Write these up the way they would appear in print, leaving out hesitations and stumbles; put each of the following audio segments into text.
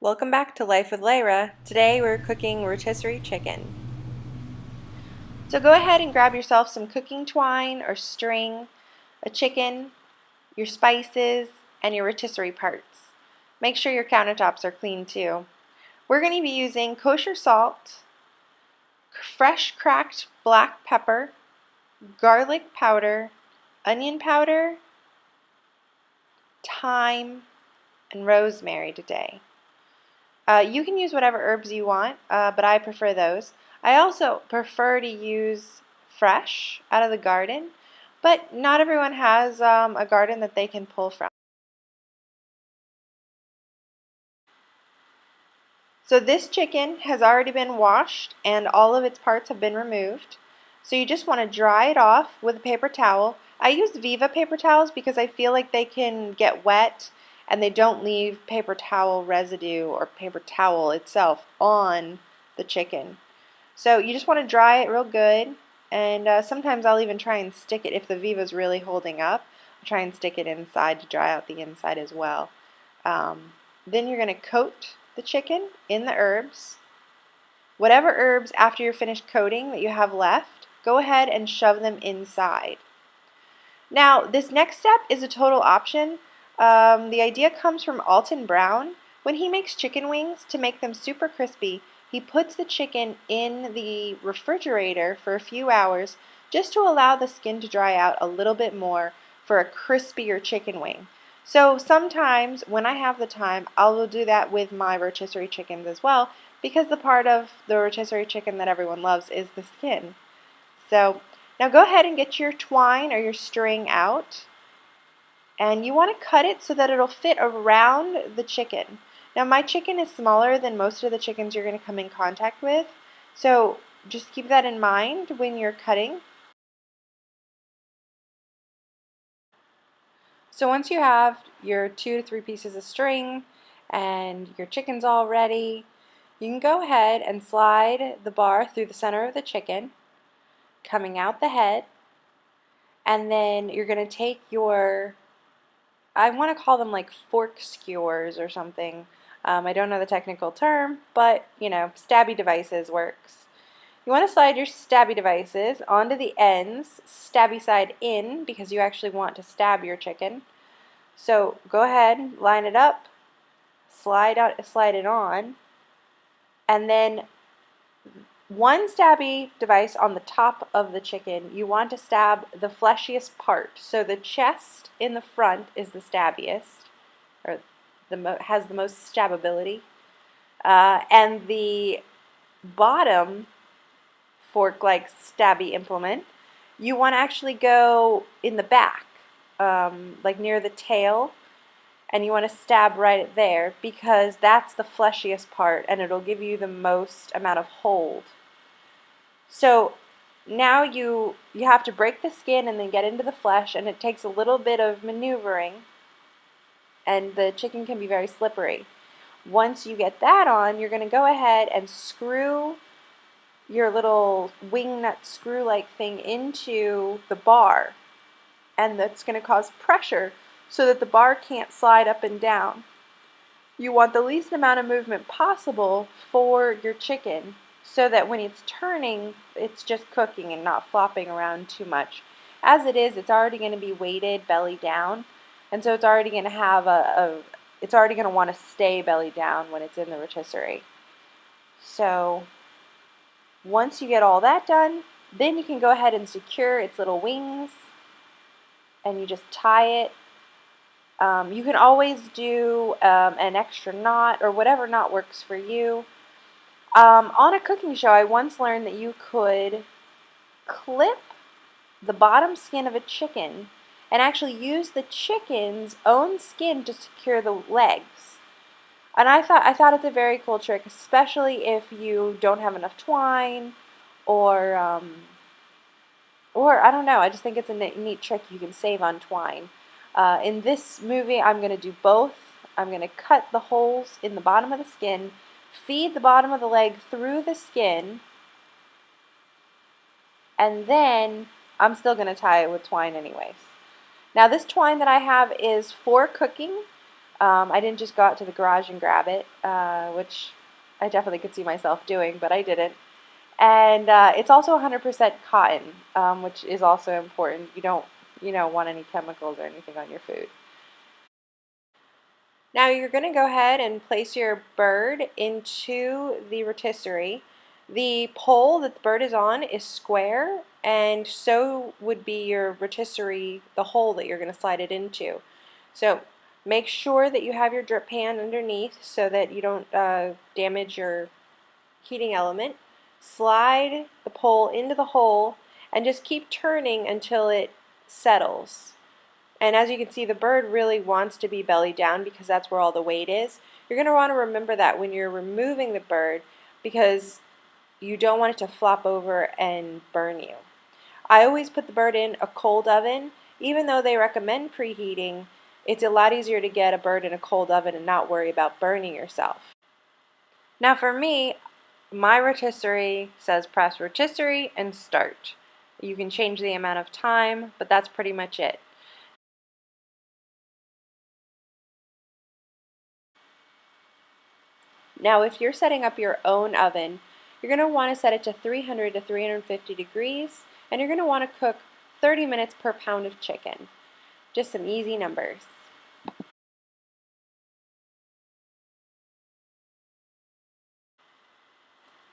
Welcome back to Life with Lyra. Today we're cooking rotisserie chicken. So go ahead and grab yourself some cooking twine or string, a chicken, your spices, and your rotisserie parts. Make sure your countertops are clean too. We're going to be using kosher salt, fresh cracked black pepper, garlic powder, onion powder, thyme, and rosemary today. You can use whatever herbs you want, but I prefer those. I also prefer to use fresh out of the garden, but not everyone has a garden that they can pull from. So this chicken has already been washed and all of its parts have been removed. So you just want to dry it off with a paper towel. I use Viva paper towels because I feel like they can get wet and they don't leave paper towel residue or paper towel itself on the chicken. So you just want to dry it real good, and sometimes I'll even try and stick it if the Viva's really holding up. I'll try and stick it inside to dry out the inside as well. Then you're going to coat the chicken in the herbs. Whatever herbs after you're finished coating that you have left, go ahead and shove them inside. Now, this next step is a total option. The idea comes from Alton Brown. When he makes chicken wings, to make them super crispy, he puts the chicken in the refrigerator for a few hours just to allow the skin to dry out a little bit more for a crispier chicken wing. So sometimes when I have the time, I will do that with my rotisserie chickens as well, because the part of the rotisserie chicken that everyone loves is the skin. So now go ahead and get your twine or your string out, and you want to cut it so that it'll fit around the chicken. Now my chicken is smaller than most of the chickens you're going to come in contact with, so just keep that in mind when you're cutting. So once you have your 2 to 3 pieces of string and your chicken's all ready, you can go ahead and slide the bar through the center of the chicken, coming out the head, and then you're going to take your, I want to call them like fork skewers or something. I don't know the technical term, but you know, stabby devices works. You want to slide your stabby devices onto the ends, stabby side in, because you actually want to stab your chicken. So go ahead, line it up, slide it on, and then one stabby device on the top of the chicken. You want to stab the fleshiest part. So the chest in the front is the stabbiest, or has the most stabbability, and the bottom fork-like stabby implement, you want to actually go in the back, like near the tail, and you want to stab right there because that's the fleshiest part and it'll give you the most amount of hold. So now you have to break the skin and then get into the flesh, and it takes a little bit of maneuvering, and the chicken can be very slippery. Once you get that on, you're going to go ahead and screw your little wing nut screw-like thing into the bar, and that's going to cause pressure so that the bar can't slide up and down. You want the least amount of movement possible for your chicken so that when it's turning, it's just cooking and not flopping around too much. As it is, it's already going to be weighted belly down, and so it's already going to have it's already going to want to stay belly down when it's in the rotisserie. So once you get all that done, then you can go ahead and secure its little wings, and you just tie it. You can always do an extra knot or whatever knot works for you. On a cooking show, I once learned that you could clip the bottom skin of a chicken and actually use the chicken's own skin to secure the legs. And I thought it's a very cool trick, especially if you don't have enough twine, or I don't know. I just think it's a neat trick you can save on twine. In this movie, I'm going to do both. I'm going to cut the holes in the bottom of the skin, feed the bottom of the leg through the skin, and then I'm still going to tie it with twine anyways. Now this twine that I have is for cooking. I didn't just go out to the garage and grab it, which I definitely could see myself doing, but I didn't. And it's also 100% cotton, which is also important. You don't, want any chemicals or anything on your food. Now you're going to go ahead and place your bird into the rotisserie. The pole that the bird is on is square, and so would be your rotisserie, the hole that you're going to slide it into. So make sure that you have your drip pan underneath so that you don't damage your heating element. Slide the pole into the hole and just keep turning until it settles. And as you can see, the bird really wants to be belly down because that's where all the weight is. You're going to want to remember that when you're removing the bird, because you don't want it to flop over and burn you. I always put the bird in a cold oven. Even though they recommend preheating, it's a lot easier to get a bird in a cold oven and not worry about burning yourself. Now for me, my rotisserie says press rotisserie and start. You can change the amount of time, but that's pretty much it. Now if you're setting up your own oven, you're going to want to set it to 300 to 350 degrees, and you're going to want to cook 30 minutes per pound of chicken. Just some easy numbers.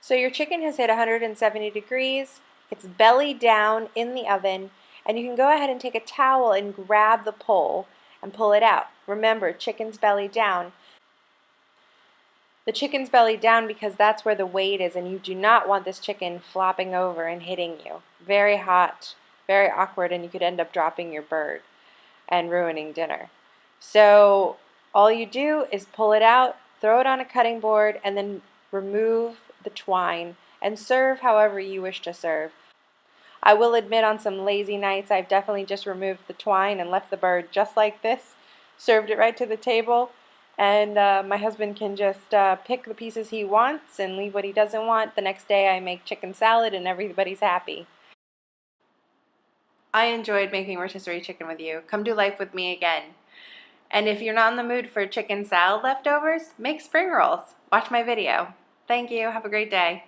So your chicken has hit 170 degrees, it's belly down in the oven, and you can go ahead and take a towel and grab the pole and pull it out. Remember, chicken's belly down. The chicken's belly down because that's where the weight is, and you do not want this chicken flopping over and hitting you. Very hot, very awkward, and you could end up dropping your bird and ruining dinner. So all you do is pull it out, throw it on a cutting board, and then remove the twine and serve however you wish to serve. I will admit on some lazy nights I've definitely just removed the twine and left the bird just like this, served it right to the table, and my husband can just pick the pieces he wants and leave what he doesn't want. The next day I make chicken salad and everybody's happy. I enjoyed making rotisserie chicken with you. Come do life with me again. And if you're not in the mood for chicken salad leftovers, make spring rolls. Watch my video. Thank you. Have a great day.